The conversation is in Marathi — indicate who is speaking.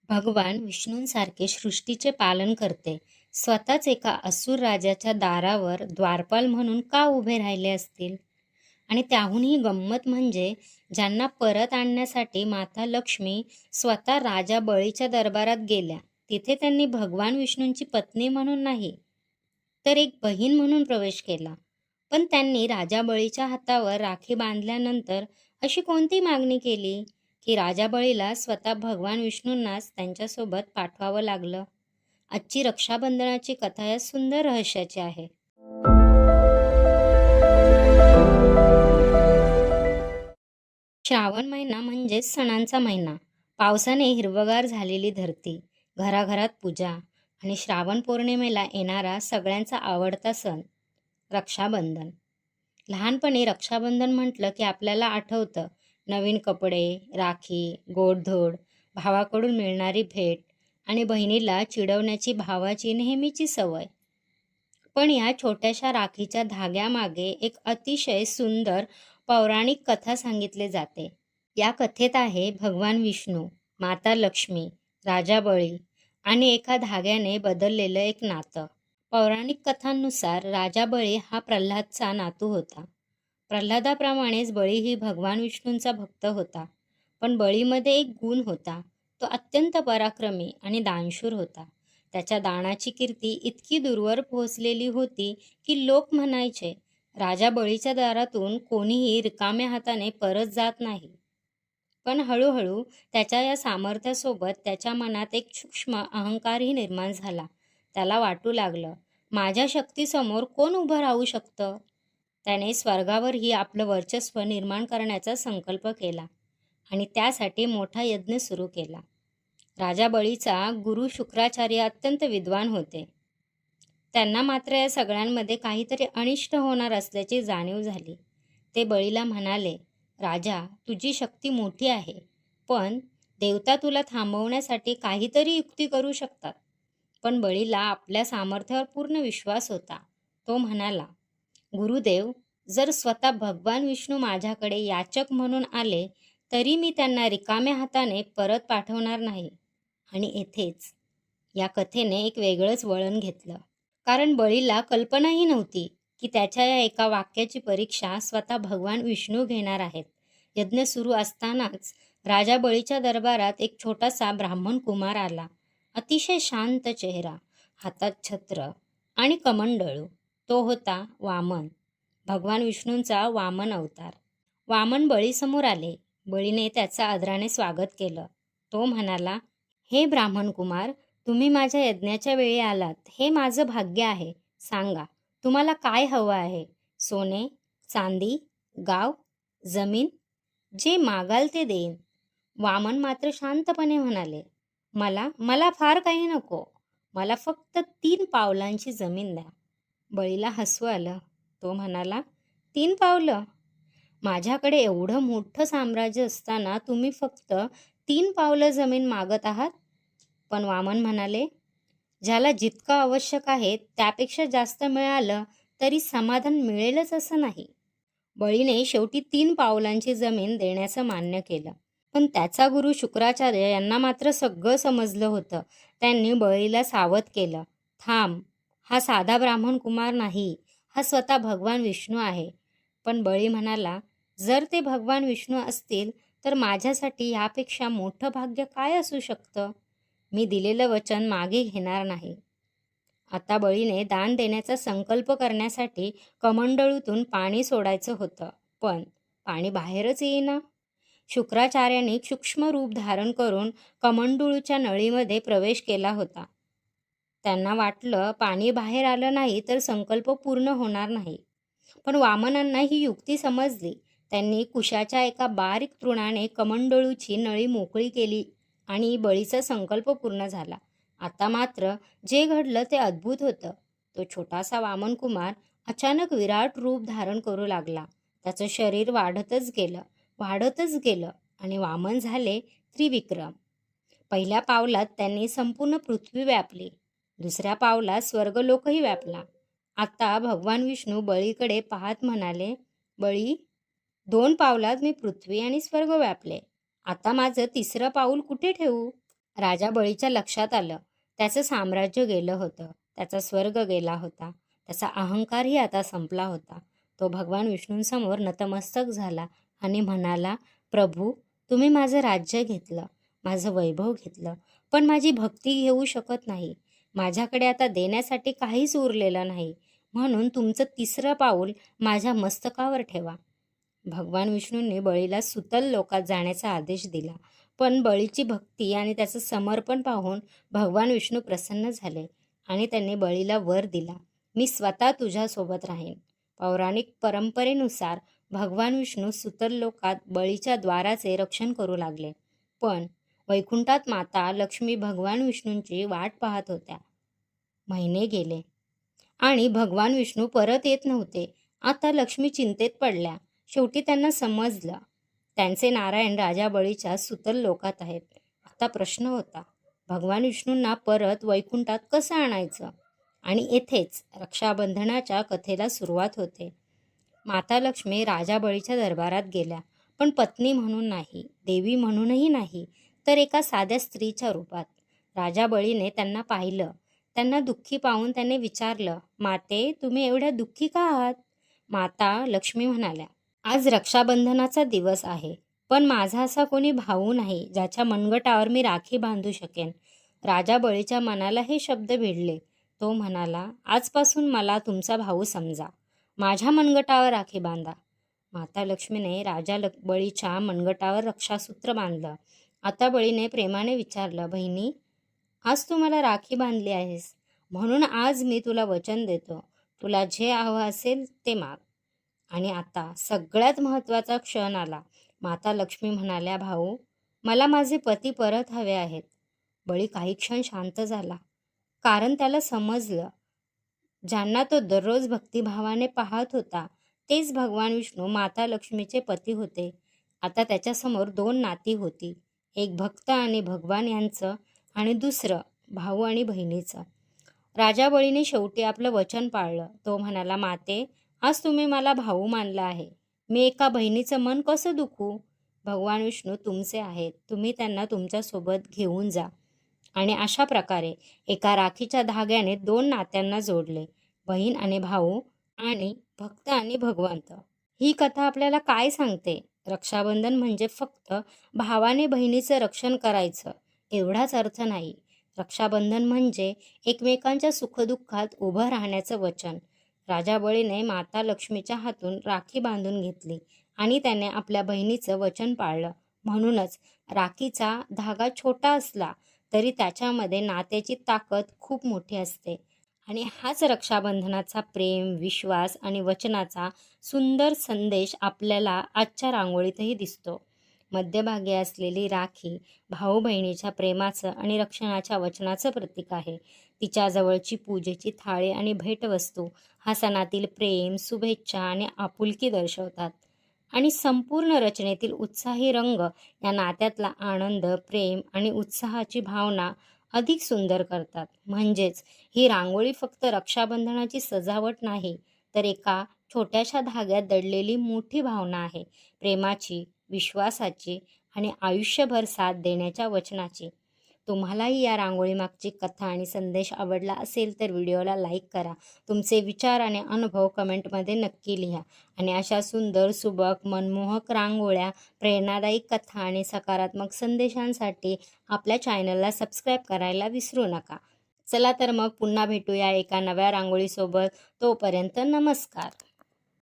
Speaker 1: भगवान विष्णूंसारखे सृष्टीचे पालन करते स्वतःच एका असुर राजाच्या दारावर द्वारपाल म्हणून का उभे राहिले असतील? आणि त्याहूनही गंमत म्हणजे ज्यांना परत आणण्यासाठी माता लक्ष्मी स्वतः राजा बळीच्या दरबारात गेल्या, तिथे त्यांनी भगवान विष्णूंची पत्नी म्हणून नाही, तर एक बहीण म्हणून प्रवेश केला. पण त्यांनी राजा बळीच्या हातावर राखी बांधल्यानंतर अशी कोणती मागणी केली की राजा बळीला स्वतः भगवान विष्णूंनाच त्यांच्यासोबत पाठवावं लागलं? आजची रक्षाबंधनाची कथा या सुंदर रहस्याची आहे. श्रावण महिना म्हणजेच सणांचा महिना. पावसाने हिरवगार झालेली धरती, घराघरात पूजा आणि श्रावण पौर्णिमेला येणारा सगळ्यांचा आवडता सण रक्षाबंधन. लहानपणी रक्षाबंधन म्हटलं की आपल्याला आठवतं नवीन कपडे, राखी, गोडधोड, भावाकडून मिळणारी भेट आणि बहिणीला चिडवण्याची भावाची नेहमीची सवय. पण या छोट्याशा राखीच्या धाग्यामागे एक अतिशय सुंदर पौराणिक कथा सांगितली जाते. या कथेत आहे भगवान विष्णू, माता लक्ष्मी, राजा बळी आणि एका धाग्याने बदललेलं एक नातं. पौराणिक कथांनुसार राजा बळी हा प्रल्हादचा नातू होता. प्रल्हादाप्रमाणेच बळीही भगवान विष्णूंचा भक्त होता. पण बळीमध्ये एक गुण होता, तो अत्यंत पराक्रमी आणि दानशूर होता. त्याच्या दानाची कीर्ती इतकी दूरवर पोहोचलेली होती की लोक म्हणायचे, राजा बळीच्या दारातून कोणीही रिकाम्या हाताने परत जात नाही. पण हळूहळू त्याच्या या सामर्थ्यासोबत त्याच्या मनात एक सूक्ष्म अहंकारही निर्माण झाला. त्याला वाटू लागलं, माझ्या शक्तीसमोर कोण उभं राहू शकतं? त्याने स्वर्गावरही आपलं वर्चस्व निर्माण करण्याचा संकल्प केला आणि त्यासाठी मोठा यज्ञ सुरू केला. राजा बळीचा गुरु शुक्राचार्य अत्यंत विद्वान होते. त्यांना मात्र या सगळ्यांमध्ये काहीतरी अनिष्ट होणार असल्याची जाणीव झाली. ते बळीला म्हणाले, राजा, तुझी शक्ती मोठी आहे, पण देवता तुला थांबवण्यासाठी काहीतरी युक्ती करू शकतात. पण बळीला आपल्या सामर्थ्यावर पूर्ण विश्वास होता. तो म्हणाला, गुरुदेव, जर स्वतः भगवान विष्णू माझ्याकडे याचक म्हणून आले तरी मी त्यांना रिकाम्या हाताने परत पाठवणार नाही. आणि येथेच या कथेने एक वेगळंच वळण घेतलं. कारण बळीला कल्पनाही नव्हती की त्याच्या या एका वाक्याची परीक्षा स्वतः भगवान विष्णू घेणार आहेत. यज्ञ सुरू असतानाच राजा बळीच्या दरबारात एक छोटासा ब्राह्मण कुमार आला. अतिशय शांत चेहरा, हातात छत्र आणि कमंडळू. तो होता वामन, भगवान विष्णूंचा वामन अवतार. वामन बळीसमोर आले. बळीने त्याचं आदराने स्वागत केलं. तो म्हणाला, हे ब्राह्मण कुमार, तुम्ही माझ्या यज्ञाच्या वेळी आलात, हे माझं भाग्य आहे. सांगा, तुम्हाला काय हवं आहे? सोने, चांदी, गाव, जमीन, जे मागाल ते देईन. वामन मात्र शांतपणे म्हणाले, मला मला फार काही नको. मला फक्त 3 पावलांची जमीन द्या. बळीला हसू आलं. तो म्हणाला, 3 पावलं? माझ्याकडे एवढं मोठं साम्राज्य असताना तुम्ही फक्त 3 पावलं जमीन मागत आहात? पण वामन म्हणाले, ज्याला जितकं आवश्यक आहे त्यापेक्षा जास्त मिळालं तरी समाधान मिळेलच असं नाही. बळीने शेवटी 3 पावलांची जमीन देण्याचं मान्य केलं. पण त्याचा गुरु शुक्राचार्य यांना मात्र सगळं समजलं होतं. त्यांनी बळीला सावध केलं, थांब, हा साधा ब्राह्मण कुमार नाही, हा स्वतः भगवान विष्णू आहे. पण बळी म्हणाला, जर ते भगवान विष्णू असतील तर माझ्यासाठी यापेक्षा मोठं भाग्य काय असू शकतं? मी दिलेलं वचन मागे घेणार नाही. आता बळीने दान देण्याचा संकल्प करण्यासाठी कमंडळूतून पाणी सोडायचं होतं, पण पाणी बाहेरच येईना. शुक्राचार्यांनी सूक्ष्म रूप धारण करून कमंडळूच्या नळीमध्ये प्रवेश केला होता. त्यांना वाटलं पाणी बाहेर आलं नाही तर संकल्प पूर्ण होणार नाही. पण वामनांना ही युक्ती समजली. त्यांनी कुशाच्या एका बारीक तृणाने कमंडळूची नळी मोकळी केली आणि बळीचा संकल्प पूर्ण झाला. आता मात्र जे घडलं ते अद्भुत होतं. तो छोटासा वामन कुमार अचानक विराट रूप धारण करू लागला. त्याचं शरीर वाढतच गेलं आणि वामन झाले त्रिविक्रम. पहिल्या पावलात त्यांनी संपूर्ण पृथ्वी व्यापली. दुसऱ्या पावलात स्वर्गलोकही व्यापला. आता भगवान विष्णू बळीकडे पाहत म्हणाले, बळी, 2 पावलात मी पृथ्वी आणि स्वर्ग व्यापले. आता माझं 3रं पाऊल कुठे ठेवू? राजा बळीच्या लक्षात आलं, त्याचं साम्राज्य गेलं होतं, त्याचा स्वर्ग गेला होता, त्याचा अहंकारही आता संपला होता. तो भगवान विष्णूंसमोर नतमस्तक झाला आणि म्हणाला, प्रभू, तुम्ही माझं राज्य घेतलं, माझं वैभव घेतलं, पण माझी भक्ती घेऊ शकत नाही. माझ्याकडे आता देण्यासाठी काहीच उरलेलं नाही, म्हणून तुमचं तिसरं पाऊल माझ्या मस्तकावर ठेवा. भगवान विष्णूंनी बळीला सुतल लोकात जाण्याचा आदेश दिला. पण बळीची भक्ती आणि त्याचं समर्पण पाहून भगवान विष्णू प्रसन्न झाले आणि त्यांनी बळीला वर दिला, मी स्वतः तुझ्यासोबत राहीन. पौराणिक परंपरेनुसार भगवान विष्णू सुतल लोकात बळीच्या द्वाराचे रक्षण करू लागले. पण वैकुंठात माता लक्ष्मी भगवान विष्णूंची वाट पाहत होत्या. महिने गेले आणि भगवान विष्णू परत येत नव्हते. आता लक्ष्मी चिंतेत पडल्या. शेवटी त्यांना समजलं, त्यांचे नारायण राजा बळीच्या सुतल लोकात आहेत. आता प्रश्न होता, भगवान विष्णूंना परत वैकुंठात कसं आणायचं? आणि येथेच रक्षाबंधनाच्या कथेला सुरुवात होते. माता लक्ष्मी राजा बळीच्या दरबारात गेल्या, पण पत्नी म्हणून नाही, देवी म्हणूनही नाही, तर एका साध्या स्त्रीच्या रूपात. राजा बळीने त्यांना पाहिलं. त्यांना दुःखी पाहून त्याने विचारलं, माते, तुम्ही एवढ्या दुःखी का आहात? माता लक्ष्मी म्हणाल्या, आज रक्षाबंधनाचा दिवस आहे, पण माझा असा कोणी भाऊ नाही ज्याच्या मनगटावर मी राखी बांधू शकेन. राजा बळीच्या मनाला हे शब्द भिडले. तो म्हणाला, आजपासून मला तुमचा भाऊ समजा, माझ्या मनगटावर राखी बांधा. माता लक्ष्मीने बळीच्या मनगटावर रक्षासूत्र बांधलं. आता बळीने प्रेमाने विचारलं, बहिणी, आज तू मला राखी बांधली आहेस, म्हणून आज मी तुला वचन देतो, तुला जे हवं असेल ते माग. आणि आता सगळ्यात महत्त्वाचा क्षण आला. माता लक्ष्मी म्हणाल्या, भाऊ, मला माझे पती परत हवे आहेत. बळी काही क्षण शांत झाला, कारण त्याला समजलं, ज्यांना तो दररोज भक्तिभावाने पाहत होता तेच भगवान विष्णू माता लक्ष्मीचे पती होते. आता त्याच्यासमोर दोन नाती होती, एक भक्त आणि भगवान यांचं आणि दुसरं भाऊ आणि बहिणीचं. राजा बळीने शेवटी आपलं वचन पाळलं. तो म्हणाला, माते, आज तुम्ही मला भाऊ मानला आहे, मी एका बहिणीचं मन कसं दुखू? भगवान विष्णू तुमचे आहेत, तुम्ही त्यांना तुमच्यासोबत घेऊन जा. आणि अशा प्रकारे एका राखीच्या धाग्याने दोन नात्यांना जोडले, बहीण आणि भाऊ आणि भक्त आणि भगवंत. ही कथा आपल्याला काय सांगते? रक्षाबंधन म्हणजे फक्त भावाने बहिणीचं रक्षण करायचं एवढाच अर्थ नाही. रक्षाबंधन म्हणजे एकमेकांच्या सुखदुःखात उभं राहण्याचं वचन. राजा बळीने माता लक्ष्मीच्या हातून राखी बांधून घेतली आणि त्याने आपल्या बहिणीचं वचन पाळलं. म्हणूनच राखीचा धागा छोटा असला तरी त्याच्यामध्ये नात्याची ताकद खूप मोठी असते. आणि हाच रक्षाबंधनाचा प्रेम, विश्वास आणि वचनाचा सुंदर संदेश आपल्याला आजच्या रांगोळीतही दिसतो. मध्यभागी असलेली राखी भाऊ बहिणीच्या प्रेमाचं आणि रक्षणाच्या वचनाचं प्रतीक आहे. तिच्याजवळची पूजेची थाळी आणि भेटवस्तू हा सणातील प्रेम, शुभेच्छा आणि आपुलकी दर्शवतात. आणि संपूर्ण रचनेतील उत्साही रंग या नात्यातला आनंद, प्रेम आणि उत्साहाची भावना अधिक सुंदर करतात. म्हणजेच ही रांगोळी फक्त रक्षाबंधनाची सजावट नाही, तर एका छोट्याशा धाग्यात दडलेली मोठी भावना आहे, प्रेमाची, विश्वासाची आणि आयुष्यभर साथ देण्याच्या वचनाची. तुम्हालाही या रांगोळीमागची कथा आणि संदेश आवडला असेल तर व्हिडिओला लाईक करा. तुमचे विचार आणि अनुभव कमेंटमध्ये नक्की लिहा. आणि अशा सुंदर, सुबक, मनमोहक रांगोळ्या, प्रेरणादायी कथा आणि सकारात्मक संदेशांसाठी आपल्या चॅनलला सबस्क्राईब करायला विसरू नका. चला तर मग पुन्हा भेटूया एका नव्या रांगोळीसोबत. तोपर्यंत नमस्कार.